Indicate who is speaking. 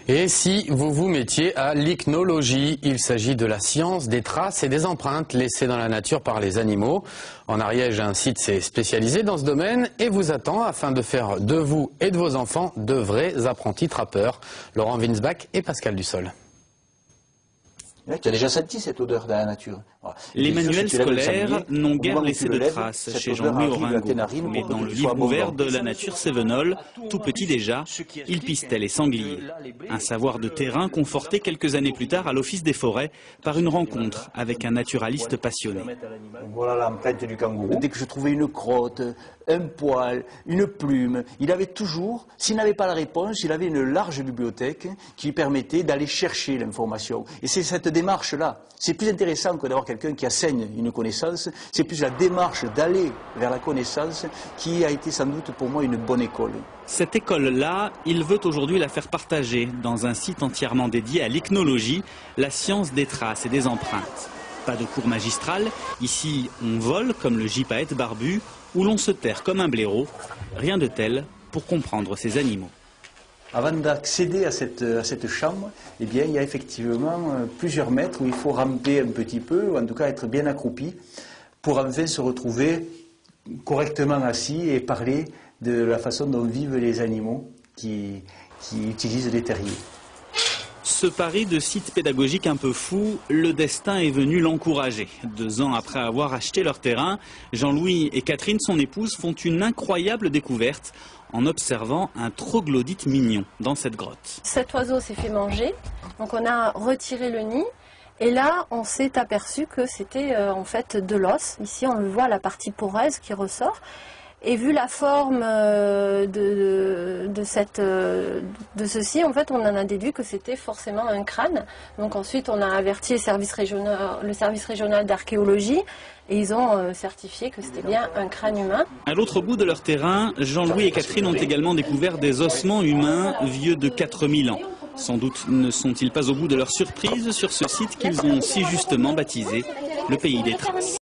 Speaker 1: Et si vous vous mettiez à l'ichnologie, il s'agit de la science des traces et des empreintes laissées dans la nature par les animaux. En Ariège, un site s'est spécialisé dans ce domaine et vous attend afin de faire de vous et de vos enfants de vrais apprentis trappeurs. Laurent Winsbach et Pascal Dussol.
Speaker 2: Tu as déjà senti cette odeur dans la nature.
Speaker 3: Les manuels scolaires n'ont guère laissé de traces chez Jean-Louis Oringo. Mais dans le livre ouvert de la nature Sévenol, tout petit déjà, il pistait les sangliers. Un savoir de terrain conforté quelques années plus tard à l'Office des forêts par une rencontre avec un naturaliste passionné.
Speaker 2: Voilà l'empreinte du kangourou. Dès que je trouvais une crotte, un poil, une plume, il avait toujours, s'il n'avait pas la réponse, il avait une large bibliothèque qui lui permettait d'aller chercher l'information. Et c'est cette démarche-là. C'est plus intéressant que d'avoir quelqu'un qui enseigne une connaissance. C'est plus la démarche d'aller vers la connaissance qui a été sans doute pour moi une bonne école.
Speaker 3: Cette école-là, il veut aujourd'hui la faire partager dans un site entièrement dédié à l'ichnologie, la science des traces et des empreintes. Pas de cours magistral, ici on vole comme le gypaète barbu ou l'on se terre comme un blaireau. Rien de tel pour comprendre ces animaux.
Speaker 2: Avant d'accéder à cette chambre, eh bien, il y a effectivement plusieurs mètres où il faut ramper un petit peu, ou en tout cas être bien accroupi, pour enfin se retrouver correctement assis et parler de la façon dont vivent les animaux qui utilisent les terriers.
Speaker 3: Ce pari de site pédagogique un peu fou, le destin est venu l'encourager. 2 ans après avoir acheté leur terrain, Jean-Louis et Catherine, son épouse, font une incroyable découverte en observant un troglodyte mignon dans cette grotte.
Speaker 4: Cet oiseau s'est fait manger, donc on a retiré le nid. Et là, on s'est aperçu que c'était en fait de l'os. Ici, on le voit, la partie poreuse qui ressort. Et vu la forme de ceci, en fait, on en a déduit que c'était forcément un crâne. Donc ensuite, on a averti le service régional d'archéologie et ils ont certifié que c'était bien un crâne humain.
Speaker 3: À l'autre bout de leur terrain, Jean-Louis et Catherine ont également découvert des ossements humains vieux de 4000 ans. Sans doute ne sont-ils pas au bout de leur surprise sur ce site qu'ils ont si justement baptisé le pays des traces.